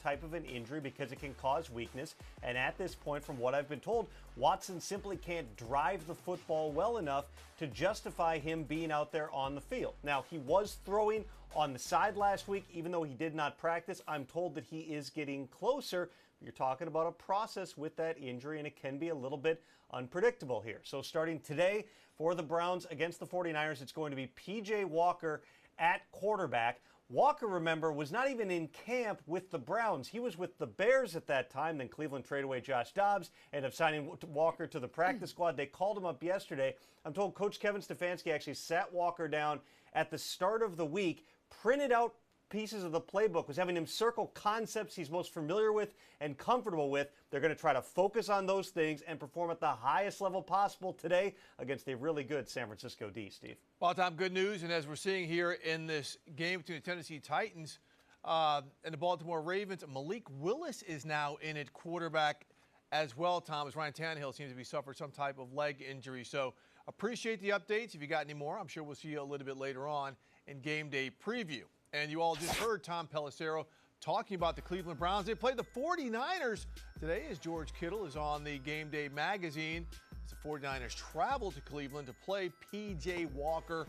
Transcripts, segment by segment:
type of an injury because it can cause weakness. And at this point, from what I've been told, Watson simply can't drive the football well enough to justify him being out there on the field. Now, he was throwing on the side last week, even though he did not practice. I'm told that he is getting closer. You're talking about a process with that injury, and it can be a little bit unpredictable here. So starting today for the Browns against the 49ers, it's going to be P.J. Walker at quarterback. Walker, remember, was not even in camp with the Browns. He was with the Bears at that time. Then Cleveland traded away Josh Dobbs, ended up signing Walker to the practice squad. They called him up yesterday. I'm told Coach Kevin Stefanski actually sat Walker down at the start of the week, printed out pieces of the playbook, was having him circle concepts he's most familiar with and comfortable with. They're going to try to focus on those things and perform at the highest level possible today against a really good San Francisco D, Steve. Well, Tom, good news. And as we're seeing here in this game between the Tennessee Titans and the Baltimore Ravens, Malik Willis is now in at quarterback as well, Tom, as Ryan Tannehill seems to be suffering some type of leg injury. So appreciate the updates. If you got any more, I'm sure we'll see you a little bit later on in Game Day Preview. And you all just heard Tom Pelissero talking about the Cleveland Browns. They play the 49ers today as George Kittle is on the Game Day magazine. As the 49ers travel to Cleveland to play P.J. Walker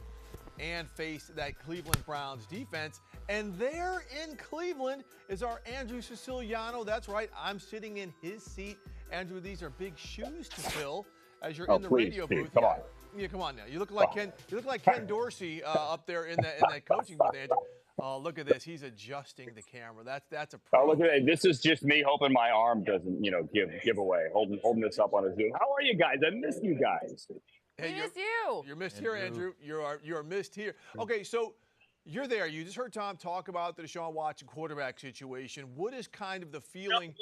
and face that Cleveland Browns defense. And there in Cleveland is our Andrew Siciliano. That's right, I'm sitting in his seat. Andrew, these are big shoes to fill as you're in the radio booth. Come on. Yeah, come on now. You look like Ken. You look like Ken Dorsey up there in that coaching booth, Andrew. Oh, look at this. He's adjusting the camera. That's a pro. Oh, look at that. This is just me hoping my arm doesn't, give away. Holding this up on a Zoom. How are you guys? I miss you guys. Hey, we miss you. You're missed here, Andrew. You're missed here. Okay, so you're there. You just heard Tom talk about the Deshaun Watson quarterback situation. What is kind of the feeling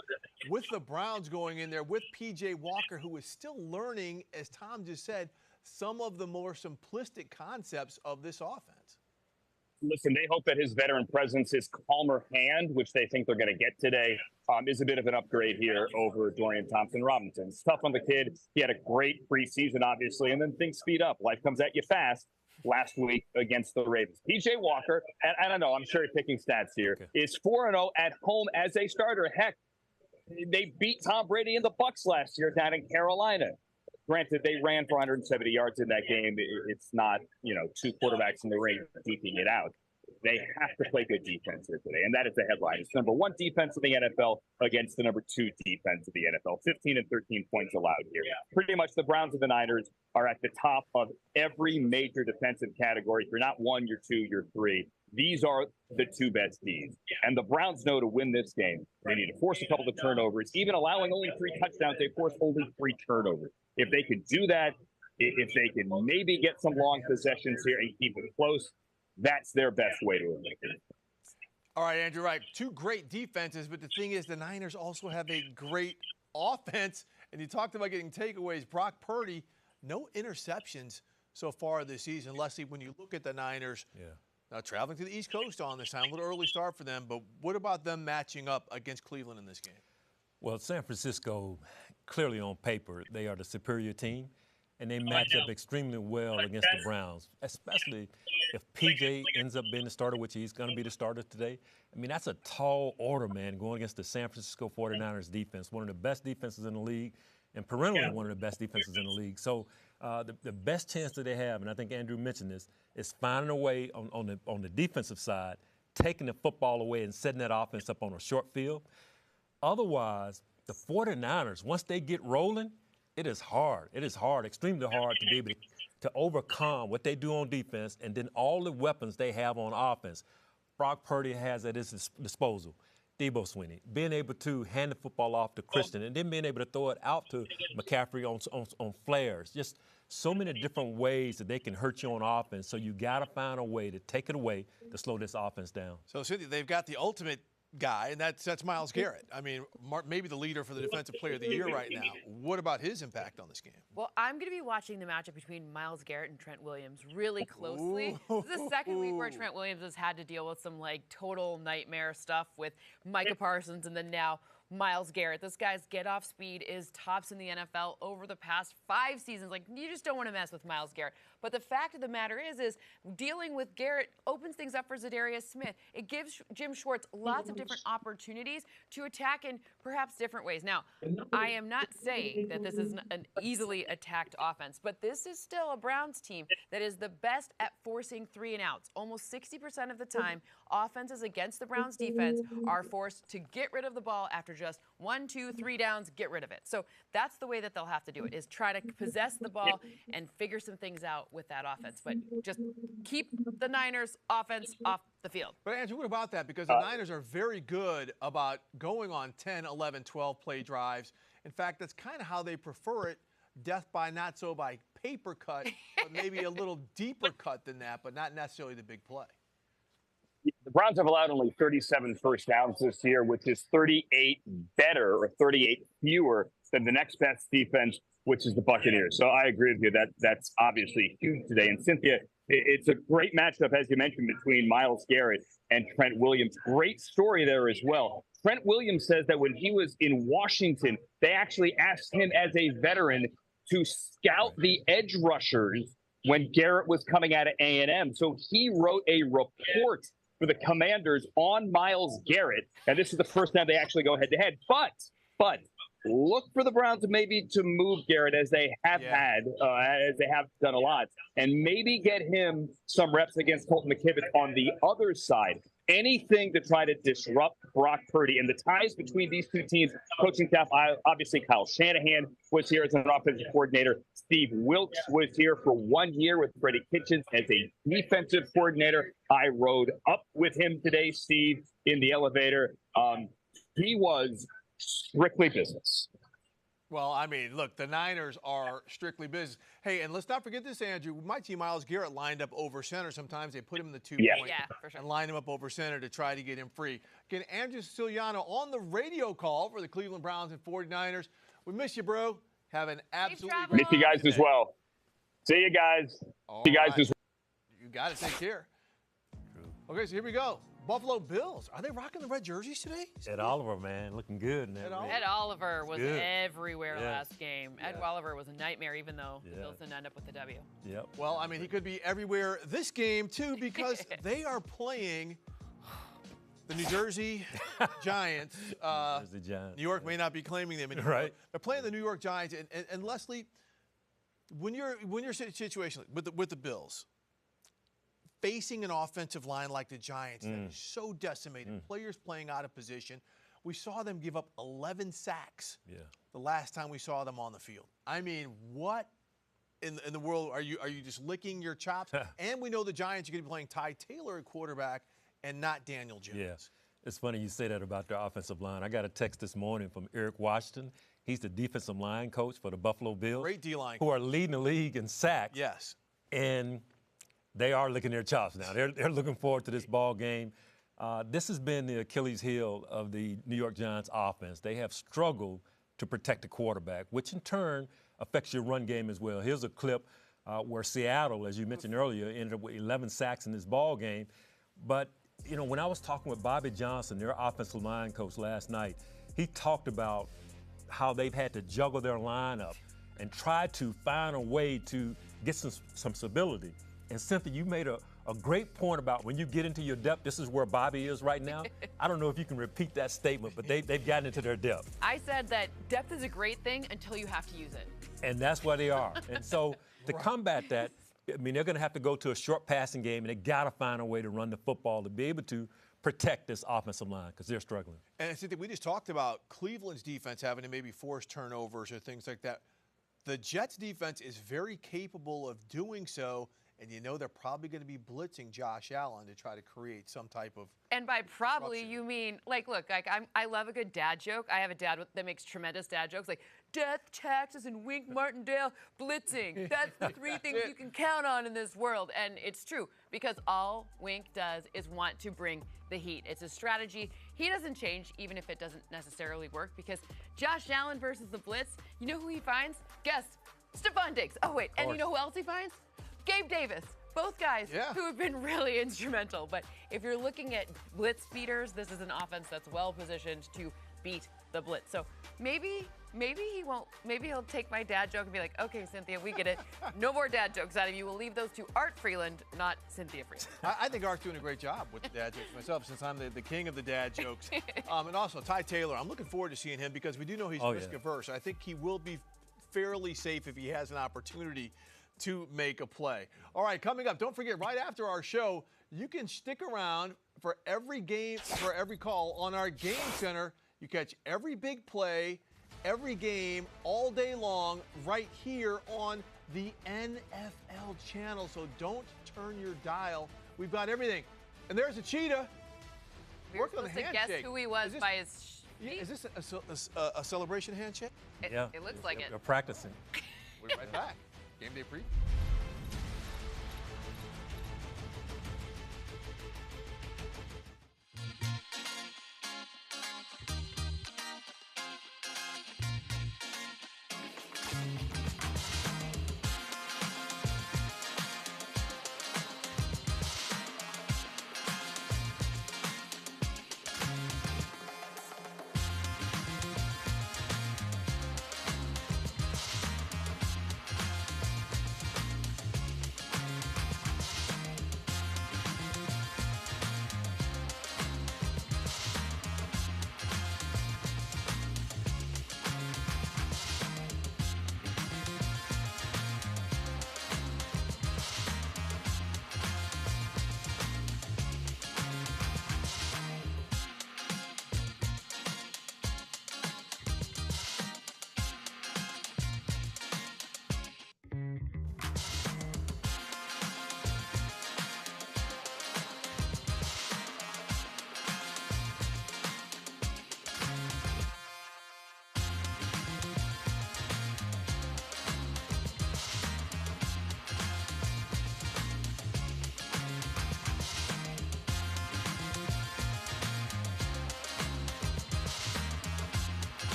with the Browns going in there with P.J. Walker, who is still learning, as Tom just said, some of the more simplistic concepts of this offense? Listen, they hope that his veteran presence, his calmer hand, which they think they're going to get today, is a bit of an upgrade here over Dorian Thompson-Robinson. It's tough on the kid. He had a great preseason, obviously, and then things speed up. Life comes at you fast. Last week against the Ravens. P.J. Walker, and I don't know, I'm sure you're picking stats here, is 4-0 at home as a starter. Heck, they beat Tom Brady and the Bucs last year down in Carolina. Granted, they ran for 170 yards in that game. It's not, two quarterbacks in the ring deeping it out. They have to play good defense here today, and that is the headline. It's number 1 defense in the NFL against the number 2 defense of the NFL. 15 and 13 points allowed here. Pretty much the Browns and the Niners are at the top of every major defensive category. If you're not 1, you're 2, you're 3. These are the 2 best Ds. And the Browns know to win this game, they need to force a couple of turnovers. Even allowing only 3 touchdowns, they force only 3 turnovers. If they could do that, if they can maybe get some long possessions here and keep it close, that's their best way to win it. All right, Andrew, right. 2 great defenses, but the thing is the Niners also have a great offense. And you talked about getting takeaways. Brock Purdy, no interceptions so far this season. Leslie, when you look at the Niners, now traveling to the East Coast on this time, a little early start for them, but what about them matching up against Cleveland in this game? Well, San Francisco, clearly on paper, they are the superior team, and they match up extremely well against the Browns, especially if P.J. ends up being the starter, which he's going to be the starter today. I mean, that's a tall order, man, going against the San Francisco 49ers defense, one of the best defenses in the league, and perennially one of the best defenses in the league. So the best chance that they have, and I think Andrew mentioned this, is finding a way on the defensive side, taking the football away and setting that offense up on a short field. Otherwise, the 49ers, once they get rolling, it is hard. It is hard, extremely hard to be able to overcome what they do on defense and then all the weapons they have on offense. Brock Purdy has at his disposal. Debo Swinney, being able to hand the football off to Christian and then being able to throw it out to McCaffrey on flares. Just so many different ways that they can hurt you on offense. So you got to find a way to take it away to slow this offense down. So, Cynthia, they've got the ultimate guy, and that's Myles Garrett. I mean, maybe the leader for the Defensive Player of the Year right now. What about his impact on this game? Well, I'm going to be watching the matchup between Myles Garrett and Trent Williams really closely. This is the second week where Trent Williams has had to deal with some, total nightmare stuff with Micah Parsons and then now Miles Garrett. This guy's get-off speed is tops in the NFL over the past 5 seasons. Like, you just don't want to mess with Miles Garrett. But the fact of the matter is dealing with Garrett opens things up for Zadarius Smith. It gives Jim Schwartz lots of different opportunities to attack in perhaps different ways. Now, I am not saying that this is an easily attacked offense, but this is still a Browns team that is the best at forcing 3-and-outs. Almost 60% of the time, offenses against the Browns defense are forced to get rid of the ball after just 1, 2, 3 downs, get rid of it. So that's the way that they'll have to do it, is try to possess the ball and figure some things out with that offense. But just keep the Niners offense off the field. But Andrew, what about that? Because the Niners are very good about going on 10, 11, 12 play drives. In fact, that's kind of how they prefer it. Death by not so by paper cut, but maybe a little deeper cut than that, but not necessarily the big play. The Browns have allowed only 37 first downs this year, which is 38 better or 38 fewer than the next best defense, which is the Buccaneers. So I agree with you. That's obviously huge today. And Cynthia, it's a great matchup, as you mentioned, between Myles Garrett and Trent Williams. Great story there as well. Trent Williams says that when he was in Washington, they actually asked him as a veteran to scout the edge rushers when Garrett was coming out of A&M. So he wrote a report for the Commanders on Myles Garrett, and this is the first time they actually go head-to-head. But look for the Browns maybe to move Garrett, as they have as they have done a lot, and maybe get him some reps against Colton McKivitz on the other side. Anything to try to disrupt Brock Purdy. And the ties between these two teams, coaching staff, obviously Kyle Shanahan was here as an offensive coordinator. Steve Wilks was here for 1 year with Freddie Kitchens as a defensive coordinator. I rode up with him today, Steve, in the elevator. He was strictly business. Well, I mean, look, the Niners are strictly business. Hey, and let's not forget this, Andrew. We might see Myles Garrett lined up over center. Sometimes they put him in the 2-point for sure, and line him up over center to try to get him free. Again, Andrew Siciliano on the radio call for the Cleveland Browns and 49ers. We miss you, bro. Have an absolutely great Miss you guys as well. See you guys. See you guys as well. You got to take care. Okay, so here we go. Buffalo Bills. Are they rocking the red jerseys today? Ed Oliver, man, looking good in that. Ed Oliver was everywhere last game. Yeah. Ed Oliver was a nightmare, even though the Bills didn't end up with the W. Yep. Well, I mean, he could be everywhere this game, too, because they are playing the New Jersey Giants. New York may not be claiming them anymore. Right. They're playing the New York Giants. And Leslie, when you're situation with the Bills, facing an offensive line like the Giants that is so decimated, players playing out of position. We saw them give up 11 sacks the last time we saw them on the field. I mean, what in the world are you just licking your chops? And we know the Giants are going to be playing Ty Taylor at quarterback and not Daniel Jones. Yeah. It's funny you say that about their offensive line. I got a text this morning from Eric Washington. He's the defensive line coach for the Buffalo Bills. Great D-line. Who are leading the league in sacks. Yes. And they are licking their chops now. They're looking forward to this ball game. This has been the Achilles heel of the New York Giants offense. They have struggled to protect the quarterback, which in turn affects your run game as well. Here's a clip where Seattle, as you mentioned earlier, ended up with 11 sacks in this ball game. But, you know, when I was talking with Bobby Johnson, their offensive line coach last night, he talked about how they've had to juggle their lineup and try to find a way to get some stability. And Cynthia, you made a great point about when you get into your depth, this is where Bobby is right now. I don't know if you can repeat that statement, but they've gotten into their depth. I said that depth is a great thing until you have to use it. And that's where they are. And so to combat that, I mean, they're going to have to go to a short passing game, and they got to find a way to run the football to be able to protect this offensive line because they're struggling. And Cynthia, we just talked about Cleveland's defense having to maybe force turnovers or things like that. The Jets' defense is very capable of doing so. And you know they're probably going to be blitzing Josh Allen to try to create some type of. And by probably, you mean, like, look, like I love a good dad joke. I have a dad that makes tremendous dad jokes, like death, taxes, and Wink Martindale blitzing. That's the 3 things you can count on in this world. And it's true, because all Wink does is want to bring the heat. It's a strategy. He doesn't change, even if it doesn't necessarily work, because Josh Allen versus the blitz, you know who he finds? Guess, Stephon Diggs. Oh, wait, and you know who else he finds? Gabe Davis. Both guys who have been really instrumental. But if you're looking at blitz beaters, this is an offense that's well positioned to beat the blitz. So maybe he won't. Maybe he'll take my dad joke and be like, okay, Cynthia, we get it. No more dad jokes out of you. We'll leave those to Art Freeland, not Cynthia Freeland. I think Art's doing a great job with the dad jokes myself, since I'm the king of the dad jokes. And also, Ty Taylor, I'm looking forward to seeing him because we do know he's risk averse. I think he will be fairly safe if he has an opportunity to make a play. All right, coming up, don't forget, right after our show, you can stick around for every game, for every call on our Game Center. You catch every big play, every game, all day long, right here on the NFL channel. So don't turn your dial. We've got everything. And there's a cheetah. We were supposed to guess who he was by his feet. Is this a celebration handshake? It looks like it. They're practicing. We'll be right back. Game day preview.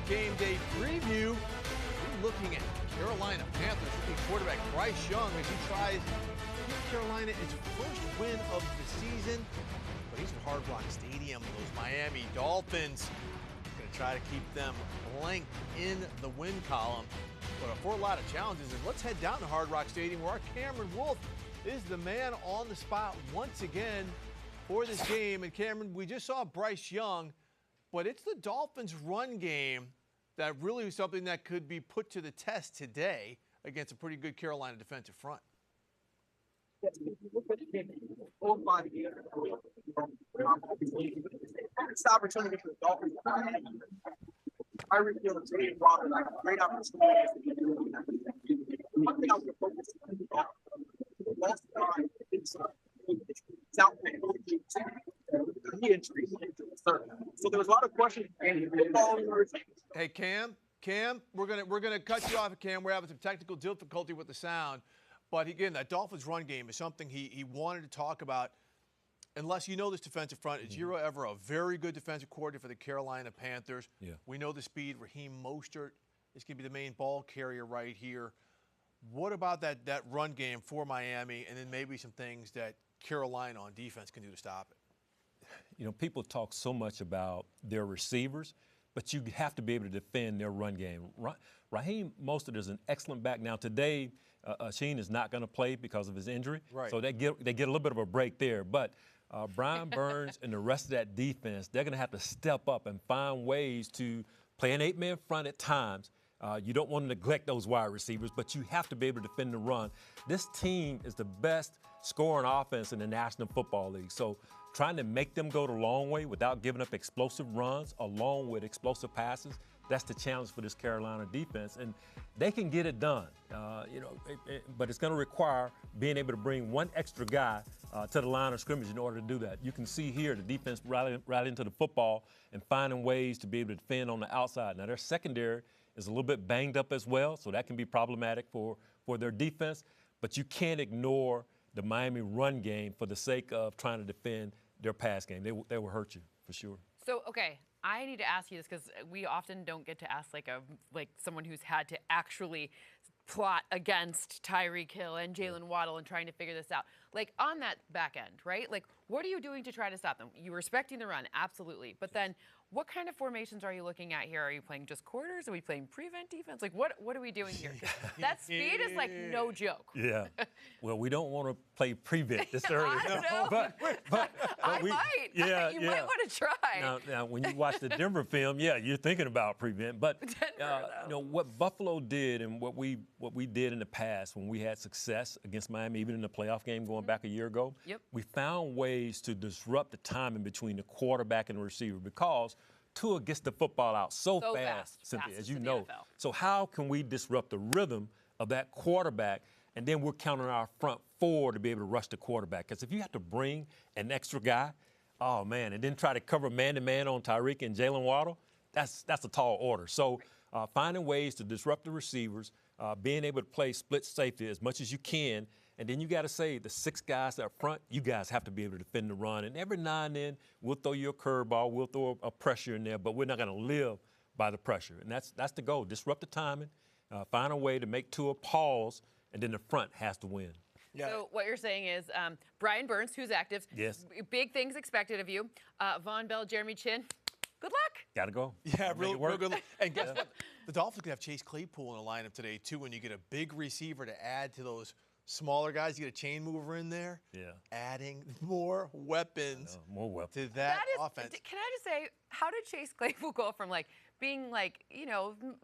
Game day preview. We're looking at Carolina Panthers rookie quarterback Bryce Young as he tries to give Carolina its first win of the season. But he's at Hard Rock Stadium. Those Miami Dolphins going to try to keep them blanked in the win column. But for a lot of challenges, and let's head down to Hard Rock Stadium where our Cameron Wolf is the man on the spot once again for this game. And Cameron, we just saw Bryce Young, but it's the Dolphins' run game that really was something that could be put to the test today against a pretty good Carolina defensive front. It's the opportunity for the Dolphins. I really feel it's a great opportunity. One thing I was focused on last time is South injuries. So there was a lot of questions. Hey, Cam, we're gonna cut you off, Cam. We're having some technical difficulty with the sound. But again, that Dolphins run game is something he wanted to talk about. Unless you know this defensive front, is Giro ever a very good defensive coordinator for the Carolina Panthers? Yeah. We know the speed. Raheem Mostert is going to be the main ball carrier right here. What about that run game for Miami, and then maybe some things that Carolina on defense can do to stop it? You know, people talk so much about their receivers, but you have to be able to defend their run game. Raheem Mostert is an excellent back. Now, today, Sheen is not going to play because of his injury. Right. So they get a little bit of a break there. But Brian Burns and the rest of that defense, they're going to have to step up and find ways to play an 8-man front at times. You don't want to neglect those wide receivers, but you have to be able to defend the run. This team is the best scoring offense in the National Football League. So trying to make them go the long way without giving up explosive runs along with explosive passes, that's the challenge for this Carolina defense. And they can get it done, but it's going to require being able to bring one extra guy to the line of scrimmage in order to do that. You can see here the defense rallying into the football and finding ways to be able to defend on the outside. Now, their secondary is a little bit banged up as well, so that can be problematic for their defense. But you can't ignore the Miami run game for the sake of trying to defend their pass game. They will hurt you for sure. So, okay, I need to ask you this because we often don't get to ask like someone who's had to actually plot against Tyreek Hill and Jalen Waddle and trying to figure this out. Like on that back end, right? Like what are you doing to try to stop them? You're respecting the run, absolutely. But then what kind of formations are you looking at here? Are you playing just quarters? Are we playing prevent defense? Like what are we doing here? That speed is like no joke. Yeah. Well, we don't want to play prevent this early. I don't know. But I might. Yeah, you might want to try. Now, when you watch the Denver film, yeah, you're thinking about prevent. But what Buffalo did and what we did in the past when we had success against Miami, even in the playoff game going back a year ago, we found ways to disrupt the timing between the quarterback and the receiver because Tua gets the football out so fast, Cynthia, as you know. So how can we disrupt the rhythm of that quarterback? And then we're counting our front four to be able to rush the quarterback. Because if you have to bring an extra guy, oh, man, and then try to cover man-to-man on Tyreek and Jalen Waddle, that's a tall order. So finding ways to disrupt the receivers, being able to play split safety as much as you can, and then you got to say the 6 guys up front, you guys have to be able to defend the run. And every now and then, we'll throw you a curveball, we'll throw a pressure in there, but we're not going to live by the pressure. And that's the goal. Disrupt the timing, find a way to make Tua pause, and then the front has to win. Yeah. So what you're saying is Brian Burns, who's active. Yes. Big things expected of you. Von Bell, Jeremy Chin. Good luck. Got to go. Yeah, real good luck. And guess what? The Dolphins could have Chase Claypool in the lineup today, too, when you get a big receiver to add to those smaller guys. You get a chain mover in there. Yeah. Adding more weapons. More weapons. To that offense. Can I just say, how did Chase Claypool go from being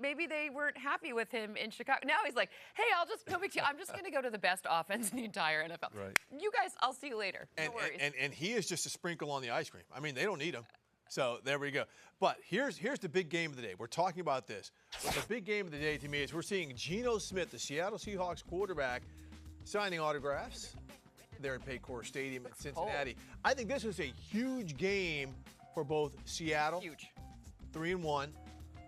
maybe they weren't happy with him in Chicago. Now he's like, hey, no big deal. I'm just going to go to the best offense in the entire NFL. Right. You guys, I'll see you later. No worries. And he is just a sprinkle on the ice cream. I mean, they don't need him. So there we go. But here's the big game of the day. We're talking about this. But the big game of the day to me is we're seeing Geno Smith, the Seattle Seahawks quarterback, signing autographs there at Paycor Stadium in Cincinnati. I think this is a huge game for both Seattle. Huge. 3-1.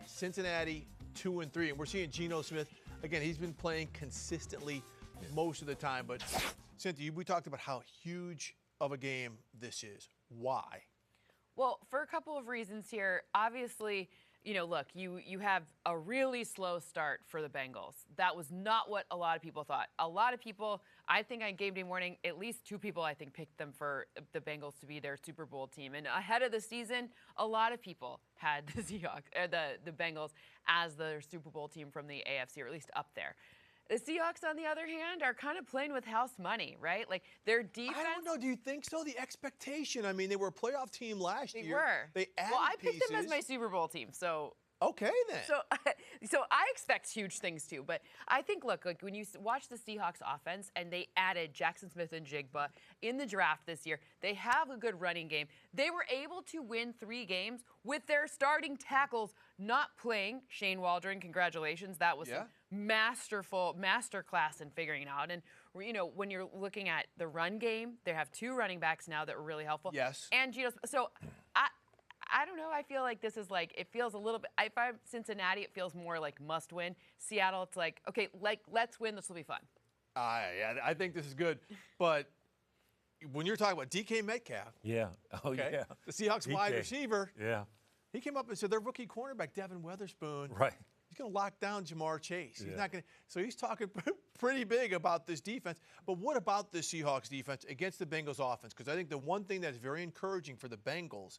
Cincinnati 2-3, and we're seeing Geno Smith again. He's been playing consistently most of the time. But Cynthia, we talked about how huge of a game this is. Why? Well, for a couple of reasons here. Obviously, look, you have a really slow start for the Bengals. That was not what a lot of people thought. A lot of people, I think on game day morning, at least 2 people I think picked them for the Bengals to be their Super Bowl team. And ahead of the season, a lot of people had the Seahawks, the Bengals as their Super Bowl team from the AFC, or at least up there. The Seahawks, on the other hand, are kind of playing with house money, right? Like their defense. I don't know. Do you think so? The expectation. I mean, they were a playoff team last year. They were. They added Well, I picked pieces. them as my Super Bowl team, so. Okay, then. So I expect huge things too. But I think, look, when you watch the Seahawks offense and they added Jackson Smith and Jigba in the draft this year, they have a good running game. They were able to win 3 games with their starting tackles not playing. Shane Waldron, congratulations. That was a masterclass in figuring it out. And, when you're looking at the run game, they have 2 running backs now that were really helpful. Yes. And Geno. So I don't know. I feel like this is it feels a little bit, if I'm Cincinnati, it feels more like must win. Seattle, it's like, okay, let's win. This will be fun. Yeah, I think this is good. But when you're talking about DK Metcalf. Yeah. Oh, okay, yeah. The Seahawks wide receiver. Yeah. He came up and said their rookie cornerback, Devin Weatherspoon. Right. he's going to lock down Jamar Chase. He's not going to. So he's talking pretty big about this defense. But what about the Seahawks defense against the Bengals offense? Because I think the one thing that's very encouraging for the Bengals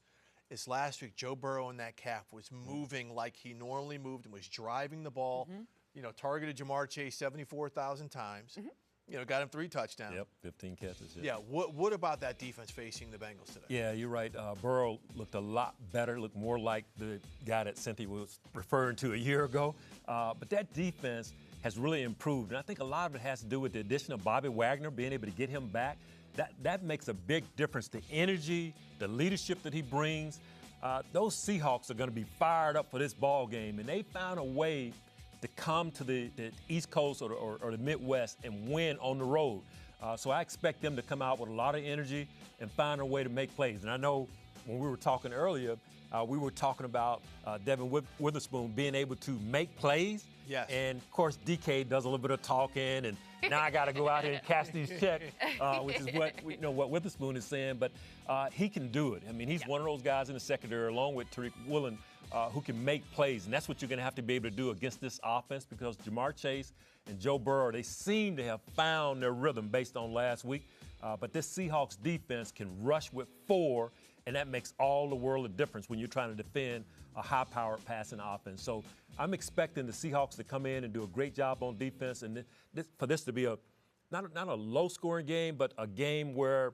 is last week Joe Burrow in that calf was moving like he normally moved and was driving the ball. You know, targeted Jamar Chase 74,000 times. You know, got him 3 touchdowns. Yep, 15 catches. Yeah, what about that defense facing the Bengals today? Yeah, you're right. Burrow looked a lot better, looked more like the guy that Cynthia was referring to a year ago. But that defense has really improved. And I think a lot of it has to do with the addition of Bobby Wagner, being able to get him back. That makes a big difference. The energy, the leadership that he brings. Those Seahawks are going to be fired up for this ball game. And they found a way to come to the East Coast or the Midwest and win on the road. So I expect them to come out with a lot of energy and find a way to make plays. And I know when we were talking earlier, we were talking about Devin Witherspoon being able to make plays. Yes. And, of course, DK does a little bit of talking, and now I got to go out here and cash these checks, which is what Witherspoon is saying. But he can do it. I mean, he's one of those guys in the secondary, along with Tariq Woolen, who can make plays. And that's what you're going to have to be able to do against this offense, because Jamar Chase and Joe Burrow, they seem to have found their rhythm based on last week. But this Seahawks defense can rush with 4, and that makes all the world of difference when you're trying to defend a high-powered passing offense. So I'm expecting the Seahawks to come in and do a great job on defense, and for this to be not a low-scoring game, but a game where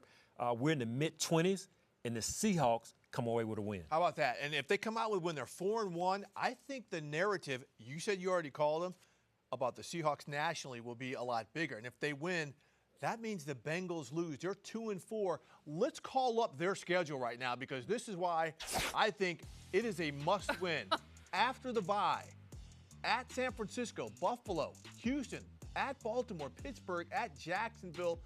we're in the mid-20s, and the Seahawks come away with a win. How about that? And if they come out with when they're 4-1, I think the narrative, you said you already called them, about the Seahawks nationally will be a lot bigger. And if they win, that means the Bengals lose. They're 2-4. Let's call up their schedule right now, because this is why I think it is a must-win. After the bye, at San Francisco, Buffalo, Houston, at Baltimore, Pittsburgh, at Jacksonville,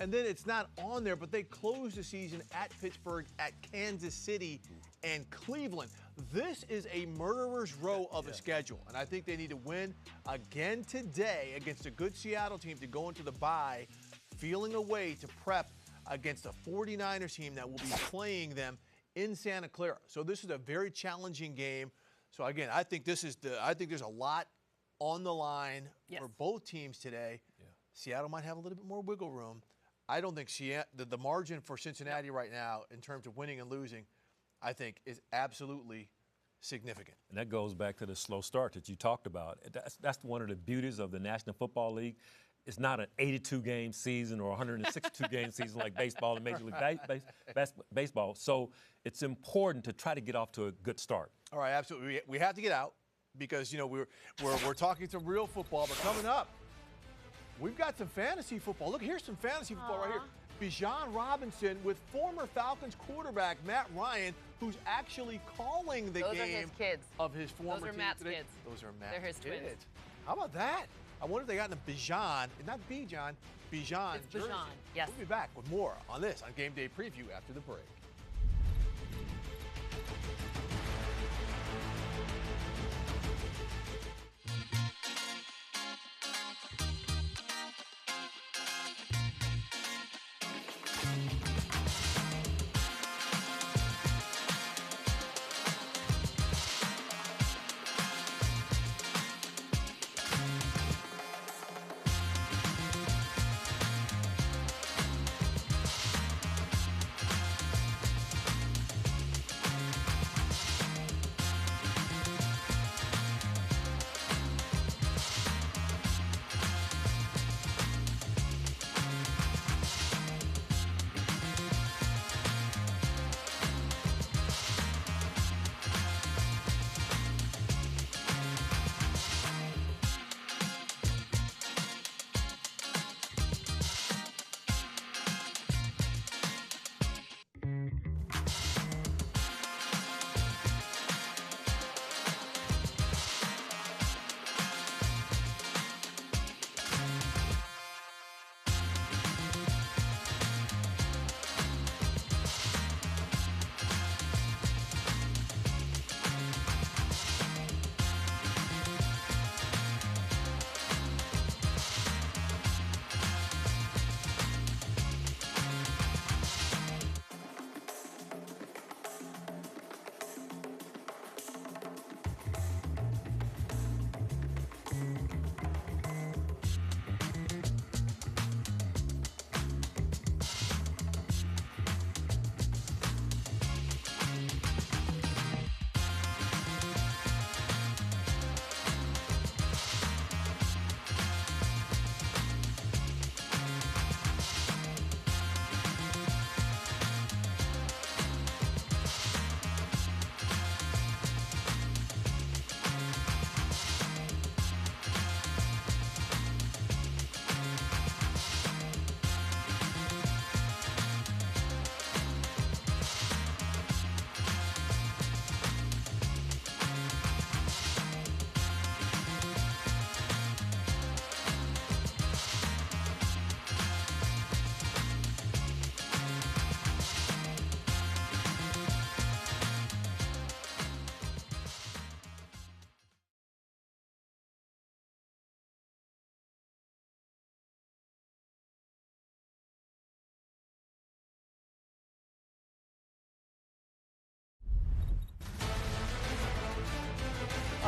and then it's not on there, but they close the season at Pittsburgh, at Kansas City, and Cleveland. This is a murderer's row of a schedule, and I think they need to win again today against a good Seattle team to go into the bye feeling a way to prep against a 49ers team that will be playing them in Santa Clara. So this is a very challenging game. So again, I think there's a lot on the line for both teams today. Seattle might have a little bit more wiggle room. I don't think the margin for Cincinnati right now in terms of winning and losing, I think, is absolutely significant. And that goes back to the slow start that you talked about. That's one of the beauties of the National Football League. It's not an 82-game season or 162-game season like baseball and Major League Baseball. So it's important to try to get off to a good start. All right, absolutely. We have to get out because, you know, we're talking some real football, but coming up, we've got some fantasy football. Look, here's some fantasy football right here. Bijan Robinson with former Falcons quarterback Matt Ryan, who's actually calling the game. Those are his kids. Of his former Those are team Matt's today. kids. Those are Matt's They're his kids. twins. How about that? I wonder if they got in a Bijan, not Bijan, Bijan It's jersey. Bijan, yes. We'll be back with more on this on Game Day Preview after the break.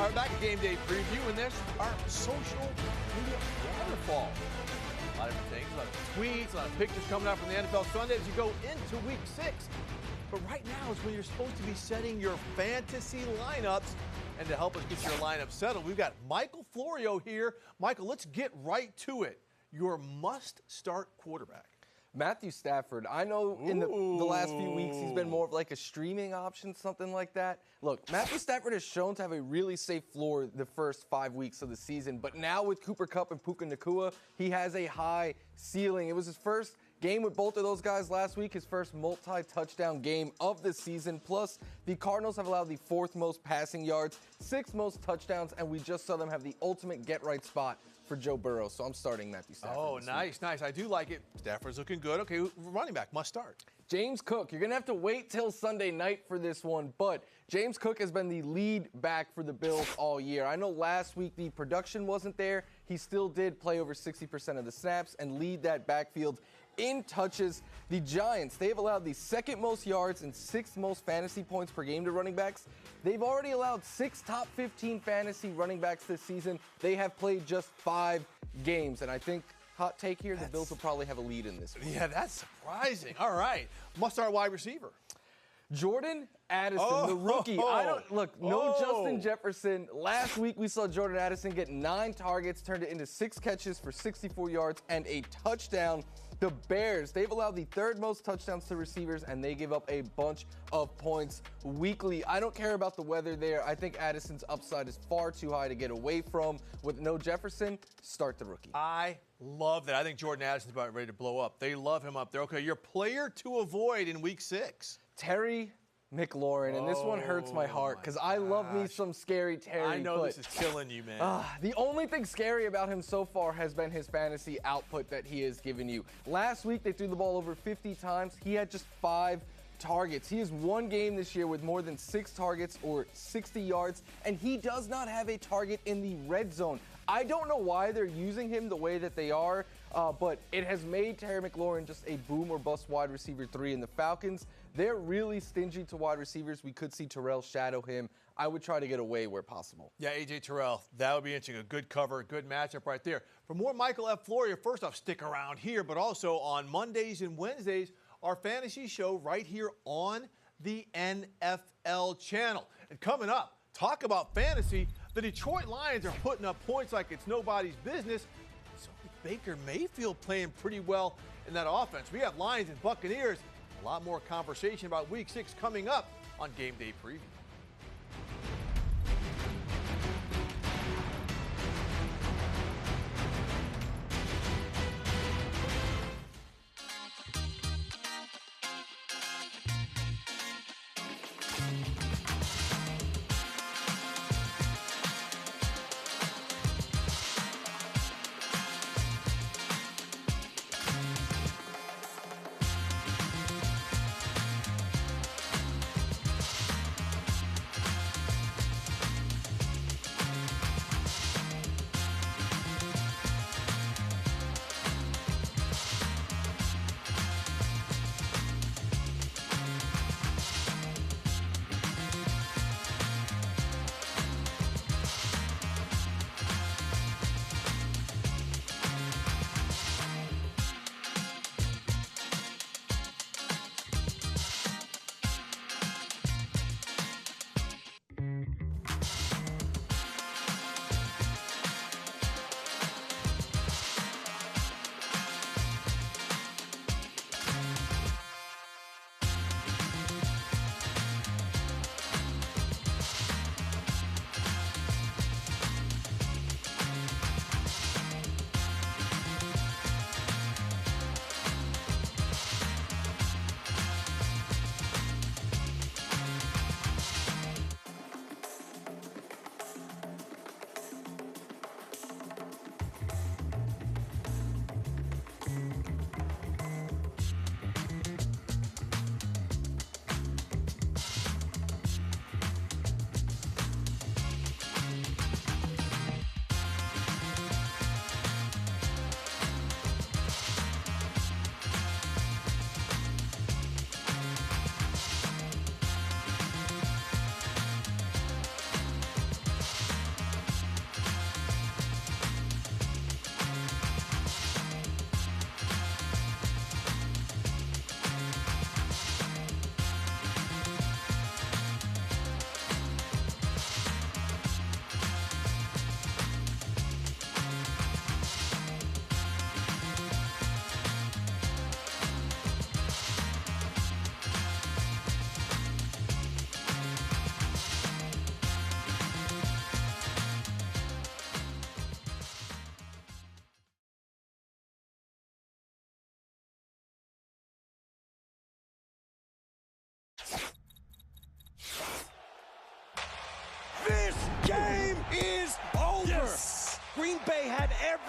All right, back at Game Day Preview, and there's our social media waterfall. A lot of different things, a lot of tweets, a lot of pictures coming out from the NFL Sunday as you go into Week 6. But right now is when you're supposed to be setting your fantasy lineups. And to help us get your lineup settled, we've got Michael Florio here. Michael, let's get right to it. Your must-start quarterback. Matthew Stafford. I know in the last few weeks he's been more of like a streaming option, something like that. Look, Matthew Stafford has shown to have a really safe floor the first 5 weeks of the season, but now with Cooper Kupp and Puka Nacua, he has a high ceiling. It was his first game with both of those guys last week, his first multi-touchdown game of the season. Plus, the Cardinals have allowed the 4th most passing yards, 6th most touchdowns, and we just saw them have the ultimate get-right spot for Joe Burrow. So I'm starting Matthew Stafford. Oh, nice, nice. I do like it. Stafford's looking good. Okay, running back, must start. James Cook. You're going to have to wait till Sunday night for this one, but James Cook has been the lead back for the Bills all year. I know last week the production wasn't there. He still did play over 60% of the snaps and lead that backfield in touches. The Giants, they've allowed the 2nd most yards and 6th most fantasy points per game to running backs. They've already allowed 6 top 15 fantasy running backs this season. They have played just 5 games, and I think, hot take here, the Bills will probably have a lead in this one. Yeah, that's surprising. All right, must start wide receiver. Jordan Addison, the rookie. No Justin Jefferson. Last week we saw Jordan Addison get 9 targets, turned it into 6 catches for 64 yards and a touchdown. The Bears, they've allowed the 3rd most touchdowns to receivers, and they give up a bunch of points weekly. I don't care about the weather there. I think Addison's upside is far too high to get away from. With no Jefferson, start the rookie. I love that. I think Jordan Addison's about ready to blow up. They love him up there. Okay, your player to avoid in Week 6. Terry McLaurin, and this one hurts my heart because I love me some scary Terry. I know this is killing you, man. The only thing scary about him so far has been his fantasy output that he has given you. Last week, they threw the ball over 50 times. He had just 5 targets. He has one game this year with more than 6 targets or 60 yards, and he does not have a target in the red zone. I don't know why they're using him the way that they are, but it has made Terry McLaurin just a boom or bust wide receiver 3 in the Falcons. They're really stingy to wide receivers. We could see Terrell shadow him. I would try to get away where possible. Yeah, A.J. Terrell, that would be interesting. A good cover, a good matchup right there. For more Michael F. Florio, first off, stick around here, but also on Mondays and Wednesdays, our fantasy show right here on the NFL channel. And coming up, talk about fantasy. The Detroit Lions are putting up points like it's nobody's business. So is Baker Mayfield playing pretty well in that offense. We have Lions and Buccaneers. A lot more conversation about Week 6 coming up on Game Day Preview.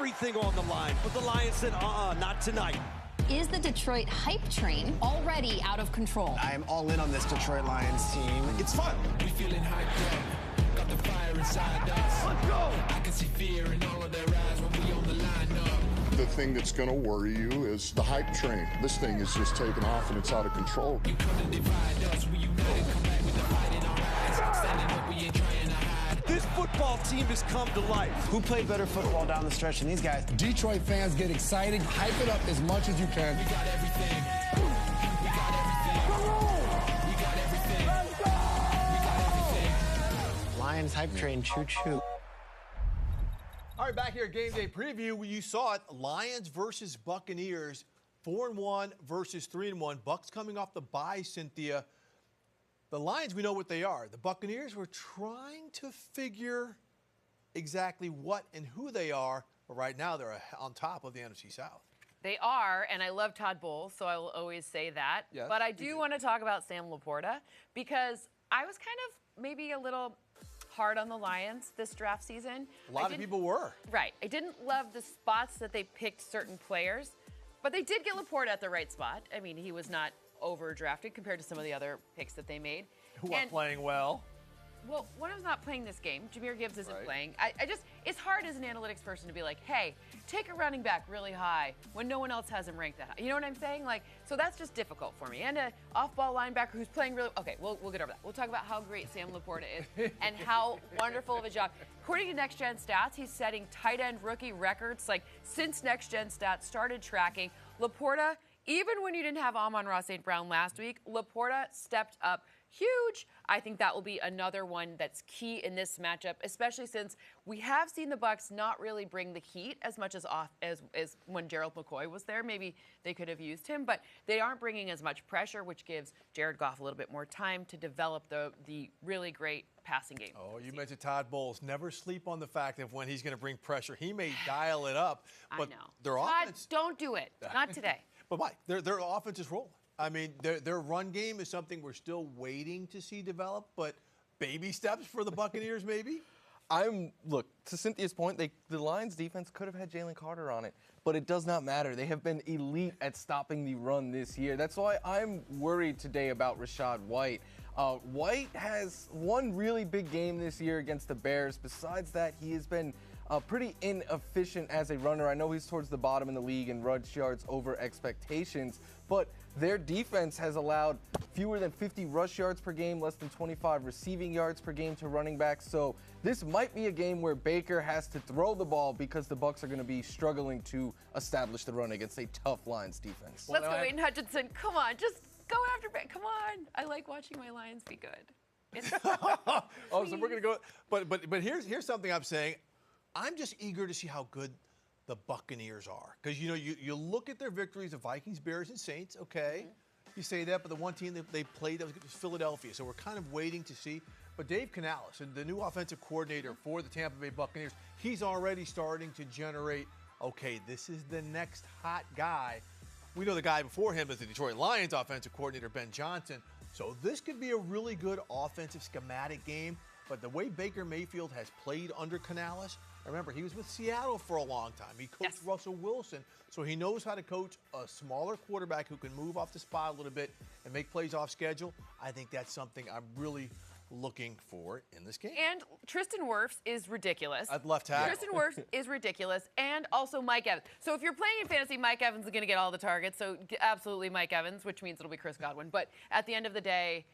everything on the line. But the Lions said, not tonight. Is the Detroit hype train already out of control? I am all in on this Detroit Lions team. It's fun. We feeling hyped up. Got the fire inside us. Let's go. I can see fear in all of their eyes when we on the line up. The thing that's going to worry you is the hype train. This thing is just taking off and it's out of control. You come to divide us. We united, come back with the fight in our eyes. Standing up, we ain't trying to hide. This football team has come to life. Who played better football down the stretch than these guys? Detroit fans get excited. Hype it up as much as you can. We got everything. We got everything. We got everything. We got everything. Lions hype train, choo-choo. All right, back here at Game Day Preview, you saw it, Lions versus Buccaneers, 4-1 versus 3-1. Bucs coming off the bye, Cynthia. The Lions, we know what they are. The Buccaneers were trying to figure exactly what and who they are, but right now they're on top of the NFC South. They are, and I love Todd Bowles, so I will always say that. Yes, but I do want to talk about Sam Laporta because I was kind of maybe a little hard on the Lions this draft season. A lot of people were. Right. I didn't love the spots that they picked certain players, but they did get Laporta at the right spot. I mean, he was not overdrafted compared to some of the other picks that they made. Who are playing well. Well, one of them's not playing this game. Jahmyr Gibbs isn't Right. playing. I just, it's hard as an analytics person to be like, hey, take a running back really high when no one else has him ranked that high. You know what I'm saying? Like, so that's just difficult for me. And an off-ball linebacker who's playing really, okay, we'll get over that. We'll talk about how great Sam Laporta is and how wonderful of a job. According to Next Gen Stats, he's setting tight end rookie records, like since Next Gen Stats started tracking. Laporta, even when you didn't have Amon-Ra St. Brown last week, Laporta stepped up huge. I think that will be another one that's key in this matchup, especially since we have seen the Bucs not really bring the heat as much as when Gerald McCoy was there. Maybe they could have used him, but they aren't bringing as much pressure, which gives Jared Goff a little bit more time to develop the really great passing game. Oh, you mentioned Todd Bowles. Never sleep on the fact of when he's going to bring pressure. He may dial it up, but I know. their Todd, offense. don't do it. Not today. But Mike, their offense is rolling. I mean, their run game is something we're still waiting to see develop, but baby steps for the Buccaneers, maybe? Look, to Cynthia's point, the Lions defense could have had Jalen Carter on it, but it does not matter. They have been elite at stopping the run this year. That's why I'm worried today about Rachaad White. White has one really big game this year against the Bears. Besides that, he has been pretty inefficient as a runner. I know he's towards the bottom in the league in rush yards over expectations, but their defense has allowed fewer than 50 rush yards per game, less than 25 receiving yards per game to running backs. So this might be a game where Baker has to throw the ball because the Bucs are going to be struggling to establish the run against a tough Lions defense. Let's go, Aiden Hutchinson. Come on, just go after Baker. Come on. I like watching my Lions be good. Oh, so we're going to go. But here's something I'm saying. I'm just eager to see how good the Buccaneers are. Because, you look at their victories, the Vikings, Bears, and Saints, okay. You say that, but the one team that they played that was Philadelphia. So we're kind of waiting to see. But Dave Canales, the new offensive coordinator for the Tampa Bay Buccaneers, he's already starting to generate, okay, this is the next hot guy. We know the guy before him is the Detroit Lions offensive coordinator, Ben Johnson. So this could be a really good offensive schematic game. But the way Baker Mayfield has played under Canales, remember, he was with Seattle for a long time. He coached Russell Wilson, so he knows how to coach a smaller quarterback who can move off the spot a little bit and make plays off schedule. I think that's something I'm really looking for in this game. And Tristan Wirfs is ridiculous. At left tackle. Tristan Wirfs is ridiculous, and also Mike Evans. So if you're playing in fantasy, Mike Evans is going to get all the targets, so absolutely Mike Evans, which means it'll be Chris Godwin. But at the end of the day,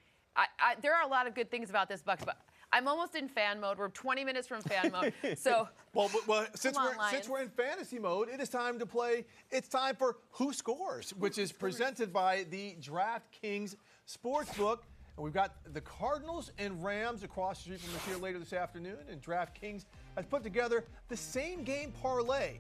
there are a lot of good things about this Bucs, but I'm almost in fan mode. We're 20 minutes from fan mode. So well, since we're in fantasy mode, it is time to play. It's time for Who Scores, which is presented by the DraftKings Sportsbook. And we've got the Cardinals and Rams across the street from us here later this afternoon. And DraftKings has put together the same game parlay.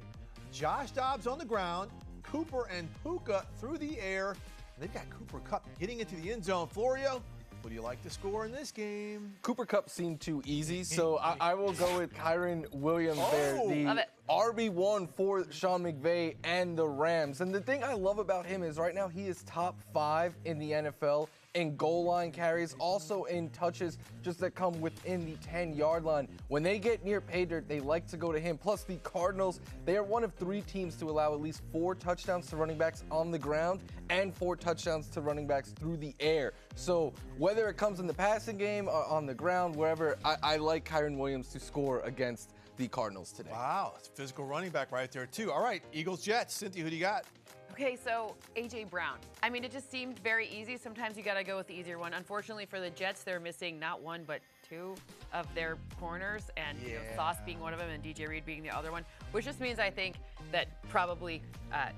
Josh Dobbs on the ground, Cooper and Puka through the air. And they've got Cooper Kupp getting into the end zone. Florio, what do you like to score in this game? Cooper Kupp seemed too easy, so I will go with Kyron Williams there, the RB1 for Sean McVay and the Rams. And the thing I love about him is right now he is top 5 in the NFL in goal line carries, also in touches just that come within the 10-yard line. When they get near pay dirt, they like to go to him. Plus, the Cardinals, they are one of 3 teams to allow at least 4 touchdowns to running backs on the ground and 4 touchdowns to running backs through the air. So whether it comes in the passing game or on the ground, wherever, I like Kyren Williams to score against the Cardinals today. Wow, it's a physical running back right there, too. All right, Eagles-Jets. Cynthia, who do you got? Okay, so A.J. Brown. I mean, it just seemed very easy. Sometimes you got to go with the easier one. Unfortunately for the Jets, they're missing not 1 but 2 of their corners, and you know, Sauce being one of them and DJ Reed being the other one, which just means I think that probably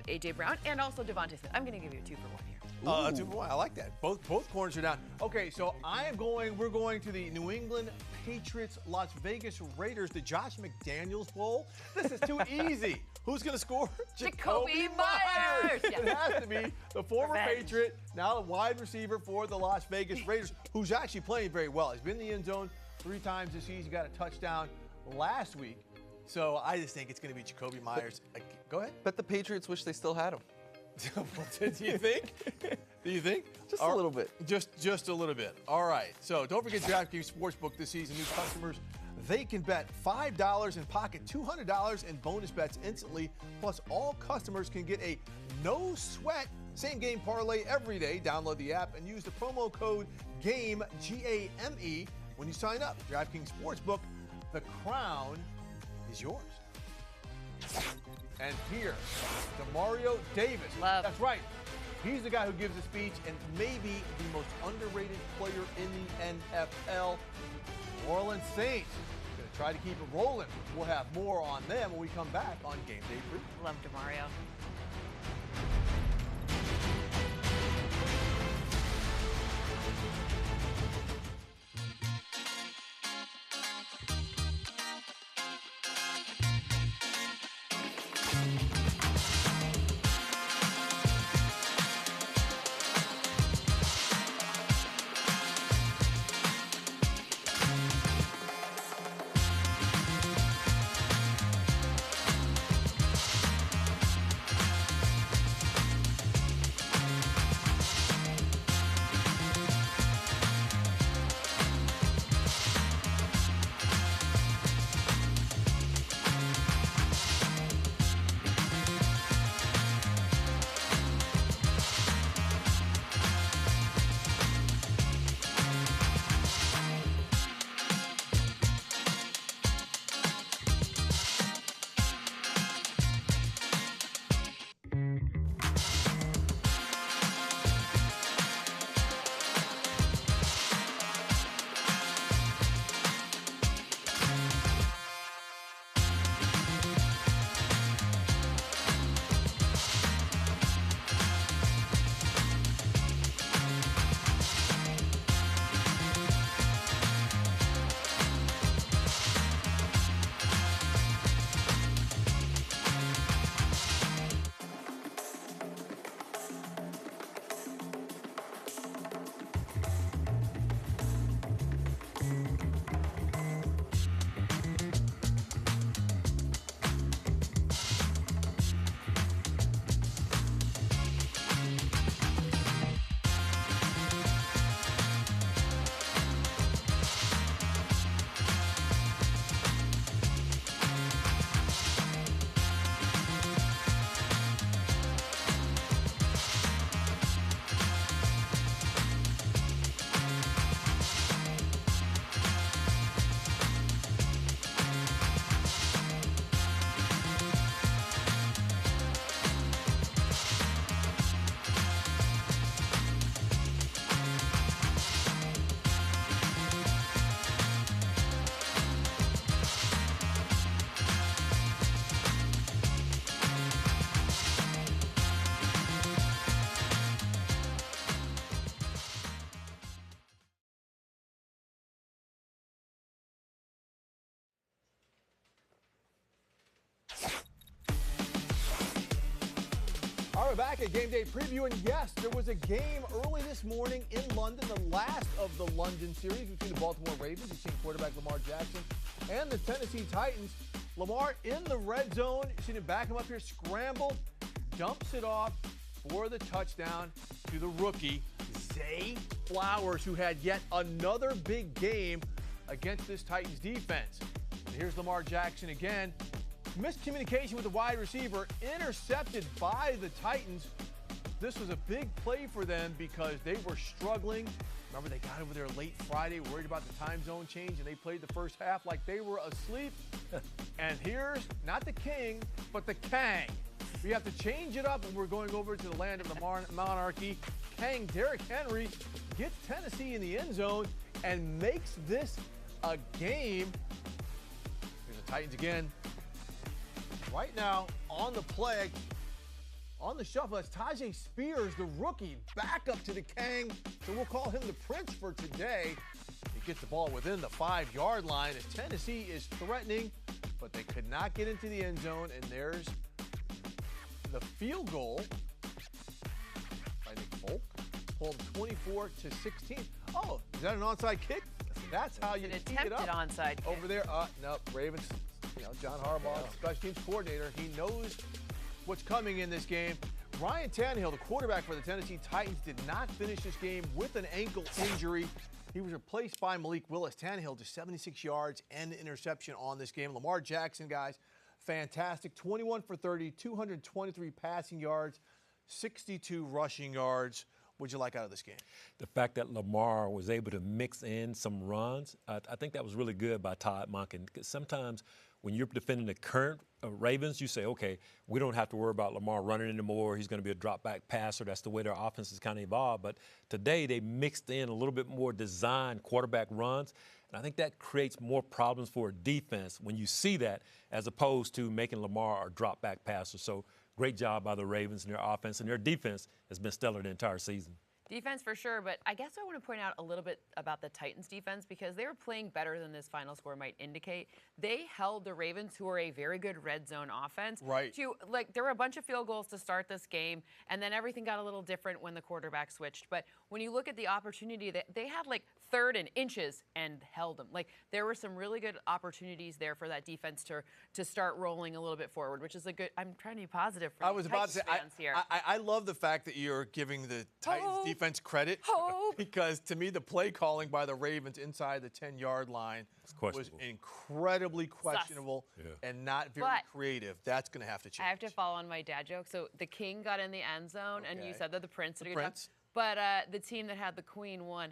A.J. Brown and also Devontae Smith. I'm going to give you a 2 for 1 here. 2 for 1. I like that. Both corners are down. Okay, so we're going to the New England Patriots, Las Vegas Raiders, the Josh McDaniels Bowl. This is too easy. Who's going to score? Jacoby Myers. Yes. It has to be the former Patriot, now the wide receiver for the Las Vegas Raiders, who's actually playing very well. He's been in the end zone 3 times this season. He got a touchdown last week. So I just think it's going to be Jacoby Myers. Go ahead. Bet the Patriots wish they still had him. Do you think? Do you think? Just a little bit. Just a little bit. All right. So don't forget DraftKings Sportsbook this season. New customers, they can bet $5 and pocket $200 in bonus bets instantly. Plus, all customers can get a no-sweat same-game parlay every day. Download the app and use the promo code GAME, G-A-M-E, when you sign up. DraftKings Sportsbook, the crown is yours. And here, DeMario Davis. That's right. He's the guy who gives the speech and maybe the most underrated player in the NFL. New Orleans Saints going to try to keep it rolling. We'll have more on them when we come back on Game Day Preview. Love DeMario. We're back at Game Day Preview, and yes, there was a game early this morning in London, the last of the London series between the Baltimore Ravens, you've seen quarterback Lamar Jackson, and the Tennessee Titans. Lamar in the red zone, you've seen him back him up here, scramble, dumps it off for the touchdown to the rookie, Zay Flowers, who had yet another big game against this Titans defense. And here's Lamar Jackson again. Miscommunication with the wide receiver, intercepted by the Titans. This was a big play for them because they were struggling. Remember, they got over there late Friday, worried about the time zone change, and they played the first half like they were asleep. And here's not the king, but the Kang. We have to change it up when we're going over to the land of the monarchy. Kang, Derrick Henry, gets Tennessee in the end zone and makes this a game. Here's the Titans again. Right now, on the play, on the shuffle, that's Tajay Spears, the rookie, back up to the Kang. So we'll call him the Prince for today. He gets the ball within the 5-yard line as Tennessee is threatening, but they could not get into the end zone. And there's the field goal by Nick Folk, pulled 24-16. Oh, is that an onside kick? That's how you tee it up. Onside kick. Over there. No, Ravens. John Harbaugh, special teams coordinator. He knows what's coming in this game. Ryan Tannehill, the quarterback for the Tennessee Titans, did not finish this game with an ankle injury. He was replaced by Malik Willis. Tannehill just 76 yards and an interception on this game. Lamar Jackson, guys, fantastic. 21 for 30, 223 passing yards, 62 rushing yards. What'd you like out of this game? The fact that Lamar was able to mix in some runs, I think that was really good by Todd Monken. Because sometimes when you're defending the current Ravens, you say, okay, we don't have to worry about Lamar running anymore. He's going to be a drop-back passer. That's the way their offense has kind of evolved. But today they mixed in a little bit more designed quarterback runs. And I think that creates more problems for a defense when you see that as opposed to making Lamar a drop-back passer. So great job by the Ravens and their offense, and their defense has been stellar the entire season. Defense for sure, but I guess I want to point out a little bit about the Titans defense because they were playing better than this final score might indicate. They held the Ravens, who are a very good red zone offense, to, like, there were a bunch of field goals to start this game, and then everything got a little different when the quarterback switched. But when you look at the opportunity, they had like 3rd and inches and held them. Like, there were some really good opportunities there for that defense to start rolling a little bit forward, which is a good, I'm trying to be positive for the Titans fans here. I love the fact that you're giving the Titans defense credit because to me the play calling by the Ravens inside the 10-yard line was incredibly questionable and not very creative. That's going to have to change. I have to follow on my dad joke. So the king got in the end zone, and you said that the Prince did a good job. But the team that had the Queen won.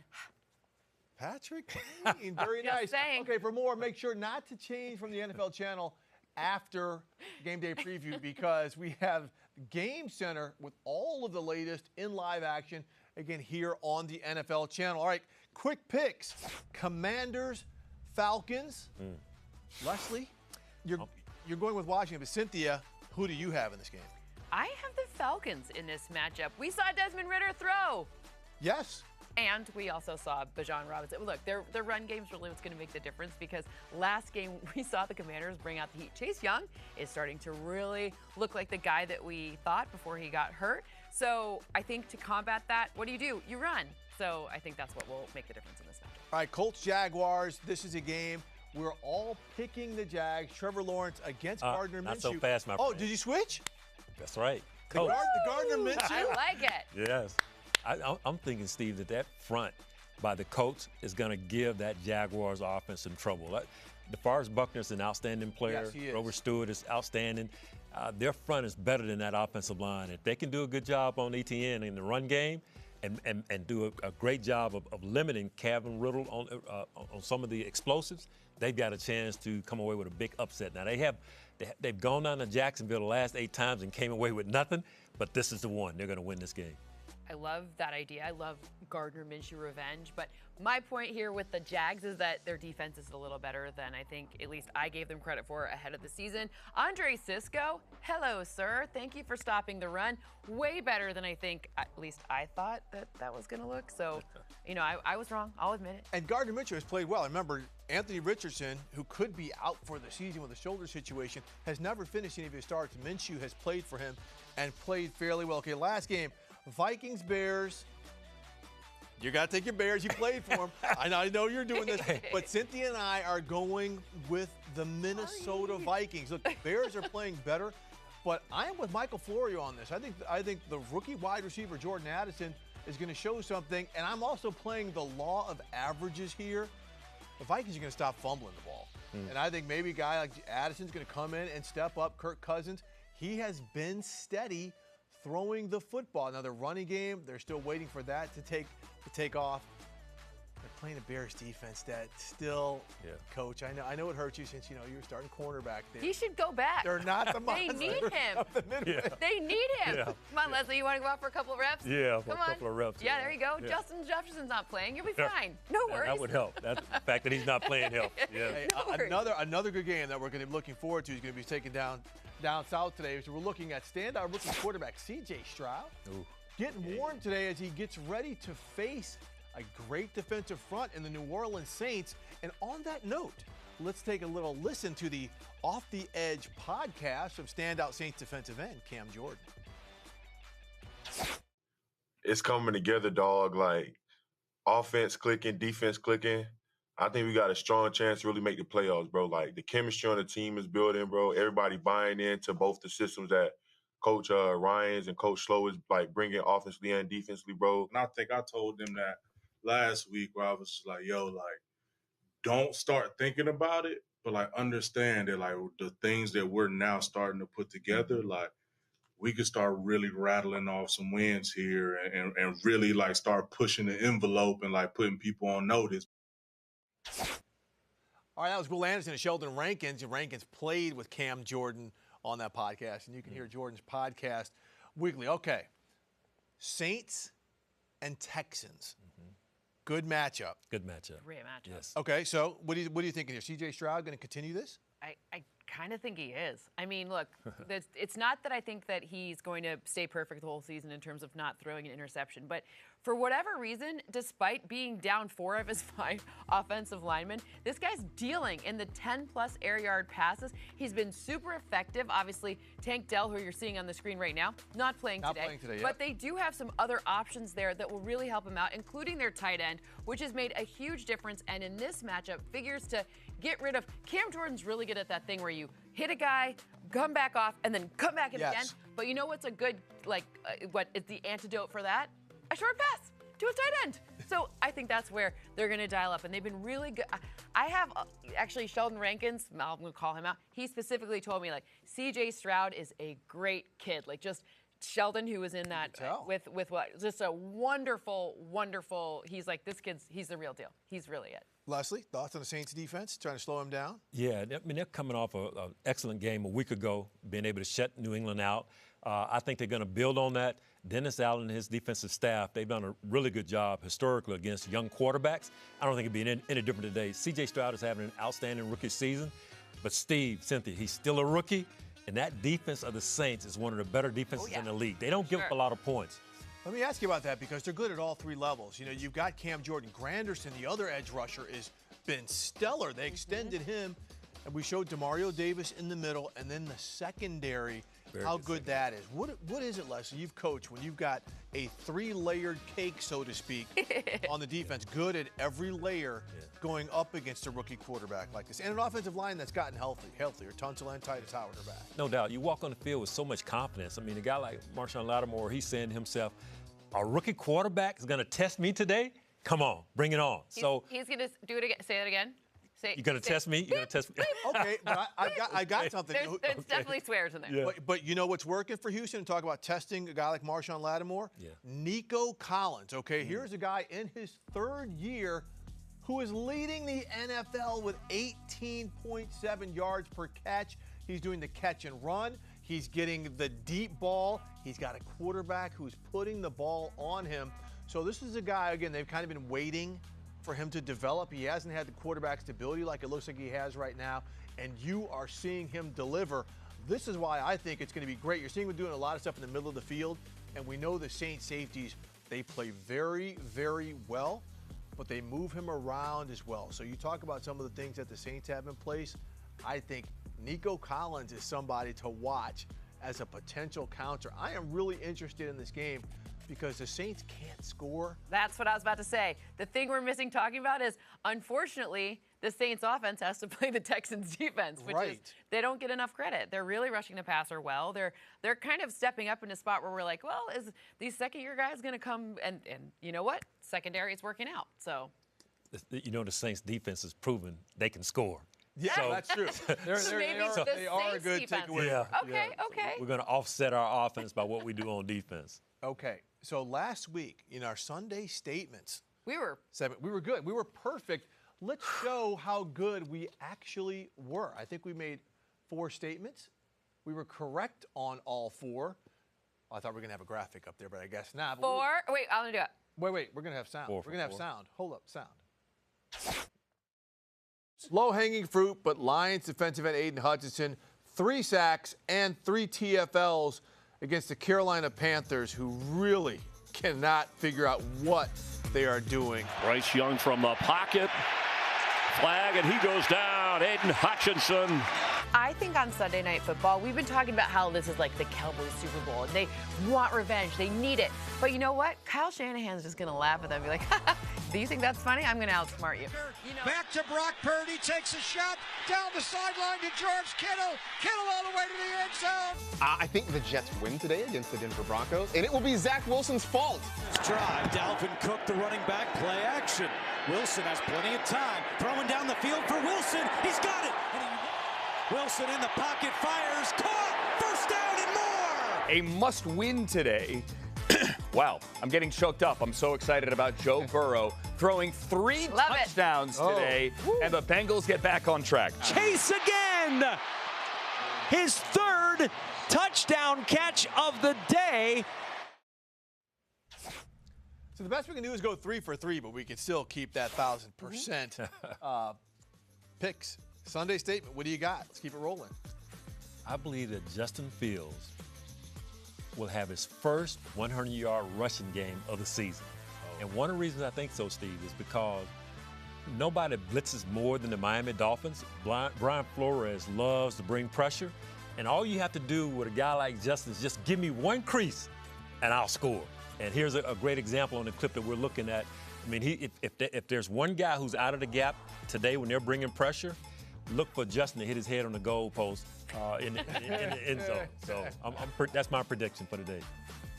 Patrick Queen, very nice. Saying. Okay, for more, make sure not to change from the NFL channel after Game Day Preview because we have Game Center with all of the latest in live action, again, here on the NFL channel. All right, quick picks. Commanders, Falcons. Leslie, you're going with Washington, but Cynthia, who do you have in this game? I have the Falcons in this matchup. We saw Desmond Ridder throw. Yes. And we also saw Bijan Robinson. Look, their run game's really what's going to make the difference because last game we saw the Commanders bring out the heat. Chase Young is starting to really look like the guy that we thought before he got hurt. So I think to combat that, what do? You run. So I think that's what will make the difference in this matchup. All right, Colts-Jaguars. This is a game we're all picking the Jags. Trevor Lawrence against Gardner Minshew. Not so fast, my friend. Oh, did you switch? That's right. The Gardner Minshew? I like it. Yes. I'm thinking, Steve, that front by the Colts is going to give that Jaguars offense some trouble. DeForest Buckner's an outstanding player. Yes, he is. Grover Stewart is outstanding. Their front is better than that offensive line. If they can do a good job on ETN in the run game and do a great job of limiting Calvin Riddle on some of the explosives, they've got a chance to come away with a big upset. Now, they've gone down to Jacksonville the last 8 times and came away with nothing, but this is the one. They're going to win this game. I love that idea. I love Gardner Minshew revenge. But my point here with the Jags is that their defense is a little better than I think at least I gave them credit for ahead of the season. Andre Cisco, hello, sir. Thank you for stopping the run. Way better than I think, at least I thought that was going to look. So, I was wrong. I'll admit it. And Gardner Minshew has played well. Remember, Anthony Richardson, who could be out for the season with a shoulder situation, has never finished any of his starts. Minshew has played for him and played fairly well. Okay, last game. Vikings, Bears. You got to take your Bears. You played for them. I know you're doing this. But Cynthia and I are going with the Minnesota Vikings. Look, the Bears are playing better, but I am with Michael Florio on this. I think the rookie wide receiver, Jordan Addison, is going to show something. And I'm also playing the law of averages here. The Vikings are going to stop fumbling the ball. And I think maybe a guy like Addison's going to come in and step up. Kirk Cousins, he has been steady throwing the football. Now, the running game, they're still waiting for that to take off. They're playing a Bears defense that still, Coach, I know it hurts you since, you were starting cornerback there. He should go back. They're not the They need him. They need him. Yeah. Come on, Leslie, you want to go out for a couple of reps? Yeah, for Come a couple of reps. Yeah, there you go. Yeah. Justin Jefferson's not playing. You'll be fine. No worries. That would help. That's the fact that he's not playing helps. Yeah. Hey, No another good game that we're going to be looking forward to is going to be taken down south today. So we're looking at standout rookie quarterback C.J. Stroud. Ooh. Getting warm today as he gets ready to face a great defensive front in the New Orleans Saints. And on that note, let's take a little listen to the Off the Edge podcast of standout Saints defensive end, Cam Jordan. It's coming together, dog. Like, offense clicking, defense clicking. I think we got a strong chance to really make the playoffs, bro. Like, the chemistry on the team is building, bro. Everybody buying into both the systems that Coach Ryans and Coach Slow is, like, bringing offensively and defensively, bro. And I think I told them that last week where I was just like, yo, like, don't start thinking about it, but, like, understand that, like, the things that we're now starting to put together, like, we could start really rattling off some wins here and really, like, start pushing the envelope and, like, putting people on notice. All right, that was Will Anderson and Sheldon Rankins. And Rankins played with Cam Jordan on that podcast, and you can hear Jordan's podcast weekly. Okay, Saints and Texans. Good matchup. Good matchup. Great matchup. Yes. Okay, so what are you thinking here? C.J. Stroud going to continue this? I kind of think he is. I mean, look, it's not that I think that he's going to stay perfect the whole season in terms of not throwing an interception, but for whatever reason, despite being down 4 of his 5 offensive linemen, this guy's dealing in the 10-plus air yard passes. He's been super effective. Obviously, Tank Dell, who you're seeing on the screen right now, not playing today. But they do have some other options there that will really help him out, including their tight end, which has made a huge difference. And in this matchup, figures to get rid of. Cam Jordan's really good at that thing where you hit a guy, come back off, and then come back in again. But you know what's a good, what is the antidote for that? A short pass to a tight end. So I think that's where they're going to dial up, and they've been really good. I have actually Sheldon Rankins, I'm going to call him out. He specifically told me, like, C.J. Stroud is a great kid. Like, just Sheldon, who was in that with what, just a wonderful, he's like, this kid's, he's the real deal. He's really it. Leslie, thoughts on the Saints defense, trying to slow him down? Yeah, I mean, they're coming off an excellent game a week ago, being able to shut New England out. I think they're going to build on that. Dennis Allen and his defensive staff, they've done a really good job historically against young quarterbacks. I don't think it'd be any different today. C.J. Stroud is having an outstanding rookie season, but Steve, Cynthia, he's still a rookie, and that defense of the Saints is one of the better defenses in the league. They don't give up a lot of points. Let me ask you about that, because they're good at all 3 levels. You know, you've got Cam Jordan. Granderson, the other edge rusher, has been stellar. They extended him, and we showed Demario Davis in the middle, and then the secondary, how good that is. What is it, Leslie? You've coached when you've got a 3-layered cake, so to speak, on the defense, good at every layer going up against a rookie quarterback like this. And an offensive line that's gotten healthier. Tunsil and Titus Howard are back. No doubt. You walk on the field with so much confidence. I mean, a guy like Marshawn Lattimore, he's saying to himself, a rookie quarterback is going to test me today? Come on, bring it on. He's going to do it again. Say that again. You're going to test me? You're going to test me? Okay, but I got something. There's definitely swears in there. Yeah. But you know what's working for Houston? Talk about testing a guy like Marshawn Lattimore. Yeah. Nico Collins, okay? Here's a guy in his 3rd year who is leading the NFL with 18.7 yards per catch. He's doing the catch and run. He's getting the deep ball. He's got a quarterback who's putting the ball on him. So this is a guy, again, they've kind of been waiting for him to develop. He hasn't had the quarterback stability like it looks like he has right now, and you are seeing him deliver. This is why I think it's going to be great. You're seeing him doing a lot of stuff in the middle of the field, and we know the Saints safeties, they play very, very well, but they move him around as well. So you talk about some of the things that the Saints have in place. I think Nico Collins is somebody to watch as a potential counter. I am really interested in this game because the Saints can't score. That's what I was about to say. The thing we're missing talking about is, unfortunately, the Saints offense has to play the Texans defense, which is they don't get enough credit. They're really rushing the passer well. They're kind of stepping up in a spot where we're like, well, is these second-year guys going to come? And you know what? Secondary is working out. So, you know, the Saints defense has proven they can score. Yeah, so, that's true. They are a good takeaway. Yeah. Okay. We're going to offset our offense by what we do on defense. Okay. So last week in our Sunday statements, we were good. We were perfect. Let's show how good we actually were. I think we made 4 statements. We were correct on all 4. Oh, I thought we were going to have a graphic up there, but I guess not. 4? Wait, I'm going to do it. Wait. We're going to have sound. We're going to have sound. Hold up, sound. Low-hanging fruit, but Lions defensive end Aiden Hutchinson, 3 sacks and 3 TFLs against the Carolina Panthers, who really cannot figure out what they are doing. Bryce Young from the pocket. Flag, and he goes down. Aiden Hutchinson. I think on Sunday Night Football, we've been talking about how this is like the Cowboys Super Bowl, and they want revenge. They need it. But you know what? Kyle Shanahan's just going to laugh at them and be like, do you think that's funny? I'm going to outsmart you. Back to Brock Purdy, takes a shot down the sideline to George Kittle. Kittle all the way to the end zone. I think the Jets win today against the Denver Broncos, and it will be Zach Wilson's fault. Drive, Dalvin Cook, the running back, play action. Wilson has plenty of time. Throwing down the field for Wilson. He's got it. Wilson in the pocket, fires, caught, first down and more. A must-win today. Wow, I'm getting choked up. I'm so excited about Joe Burrow throwing 3 touchdowns today, and the Bengals get back on track. Chase again. His 3rd touchdown catch of the day. So the best we can do is go 3 for 3, but we can still keep that 1,000% picks. Sunday statement, what do you got? Let's keep it rolling. I believe that Justin Fields will have his first 100-yard rushing game of the season. And one of the reasons I think so, Steve, is because nobody blitzes more than the Miami Dolphins. Brian Flores loves to bring pressure. And all you have to do with a guy like Justin is just give me 1 crease and I'll score. And here's a great example on the clip that we're looking at. I mean, if there's one guy who's out of the gap today when they're bringing pressure, look for Justin to hit his head on the goal post in the end zone. So that's my prediction for today.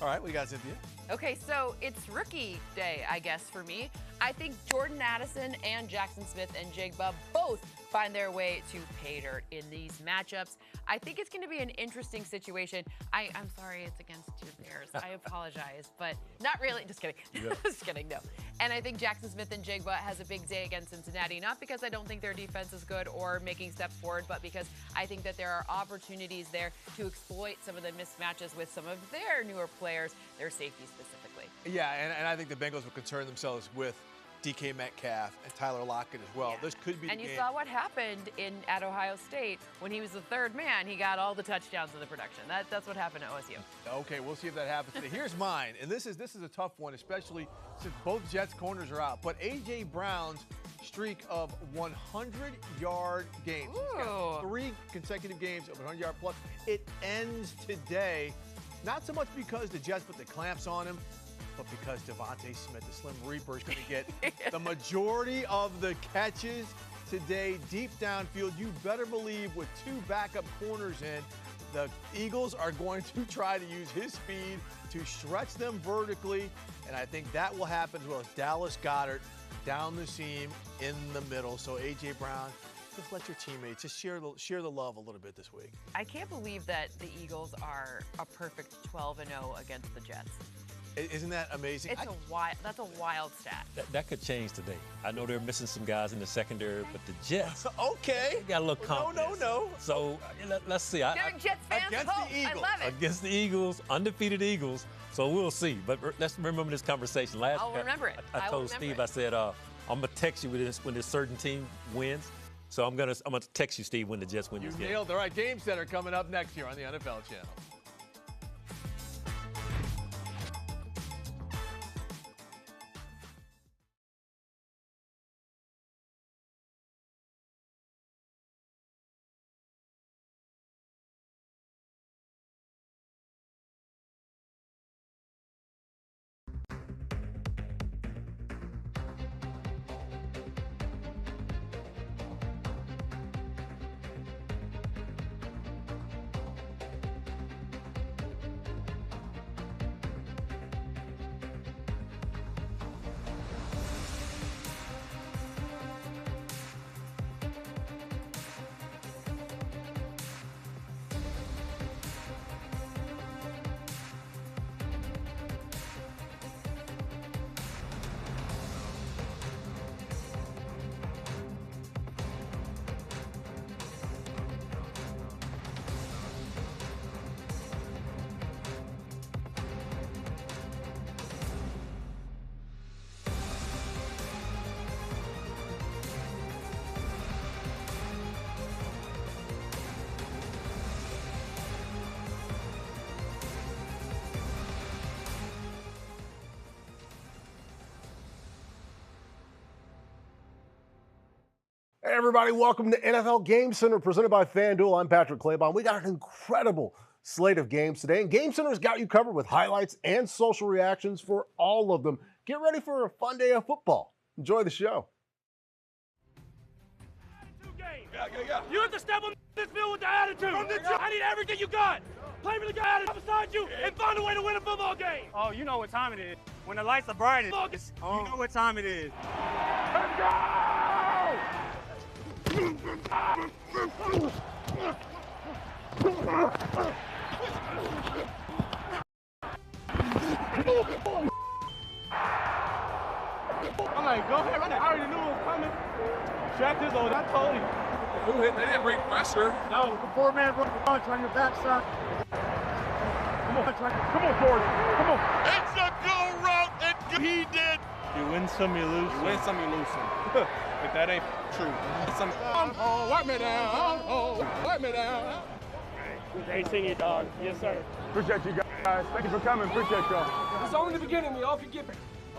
All right, what do you got, Cynthia? Okay, so it's rookie day, I guess, for me. I think Jordan Addison and Jackson Smith and Jigba both find their way to pay dirt in these matchups. I think it's going to be an interesting situation. I'm sorry it's against your Bears. I apologize, but not really. Just kidding. Yeah. Just kidding, no. And I think Jackson Smith and Jigba has a big day against Cincinnati, not because I don't think their defense is good or making steps forward, but because I think that there are opportunities there to exploit some of the mismatches with some of their newer players, their safety specifically. Yeah, and I think the Bengals will concern themselves with DK Metcalf and Tyler Lockett as well. Yeah. This could be the game. And you saw what happened at Ohio State when he was the 3rd man. He got all the touchdowns in the production. That's what happened at OSU. Okay, we'll see if that happens today. Here's mine, and this is a tough one, especially since both Jets corners are out. But A.J. Brown's streak of 100-yard games. He's got 3 consecutive games of 100-yard plus. It ends today, not so much because the Jets put the clamps on him, but because Devontae Smith, the Slim Reaper, is going to get the majority of the catches today deep downfield. You better believe with 2 backup corners in, the Eagles are going to try to use his speed to stretch them vertically, and I think that will happen as well as Dallas Goedert down the seam in the middle. So A.J. Brown, just let your teammates just share the love a little bit this week. I can't believe that the Eagles are a perfect 12-0 against the Jets. Isn't that amazing? That's a wild stat. That could change today. I know they're missing some guys in the secondary, but the Jets, okay, they got a little confidence. No. So let's see. Giving Jets fans against hope. The Eagles. I love it. Against the Eagles, undefeated Eagles. So we'll see. But let's remember this conversation. I'll remember it. I told Steve, I said, I'm gonna text you when this certain team wins. So I'm gonna text you, Steve, when the Jets win this game. You nailed it. All right, games that are coming up next year on the NFL channel. Hey everybody, welcome to NFL Game Center presented by FanDuel. I'm Patrick Claybon. We got an incredible slate of games today, and Game Center's got you covered with highlights and social reactions for all of them. Get ready for a fun day of football. Enjoy the show. You have to step on this field with the attitude. I need everything you got. Play for the guy beside you and find a way to win a football game. Oh, you know what time it is. When the lights are brightest, you know what time it is. Let's go! I'm like, go ahead, I already knew it was coming. Check this over, I told you. Who hit? They didn't bring pressure. No, the four-man punch on your backside. Come on, George. Come on. It's a go route, and he did. You win some, you lose some. You win some, you lose some. But that ain't true. Some. Oh, wipe me down. Oh, wipe me down. Hey, sing it, dog. Yes, sir. Appreciate you guys. Thank you for coming. Appreciate y'all. It's only the beginning. We all can get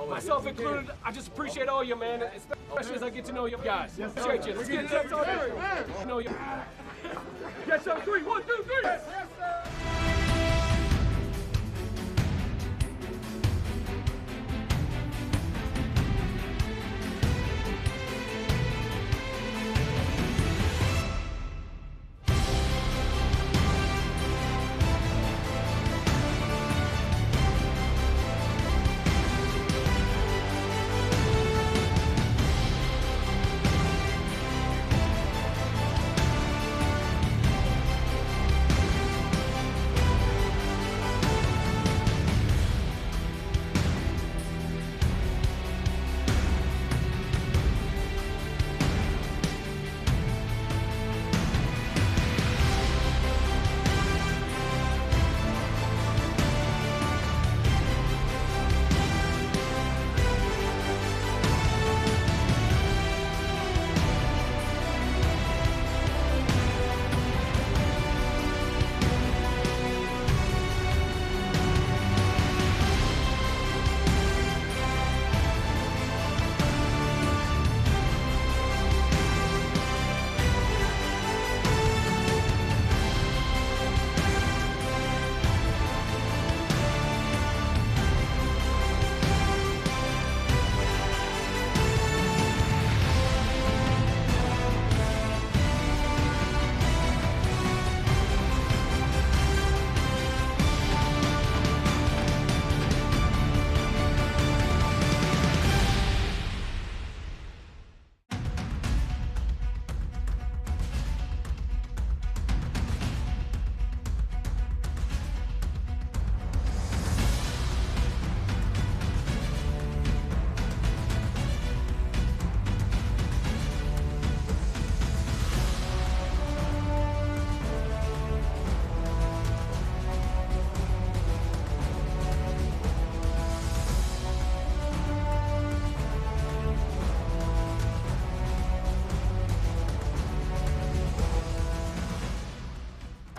myself included. I just appreciate all you, man. Especially as I get to know you guys. Yes, sir. Appreciate you. Let's get it started. Know you. Yes, sir. 3, 1, 2, 3. Yes, sir.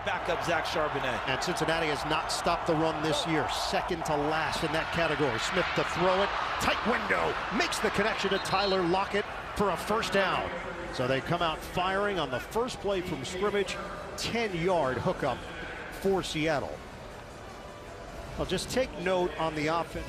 Backup Zach Charbonnet. And Cincinnati has not stopped the run this year. Second to last in that category. Smith to throw it. Tight window. Makes the connection to Tyler Lockett for a first down. So they come out firing on the first play from scrimmage. 10-yard hookup for Seattle. Well, just take note on the offense.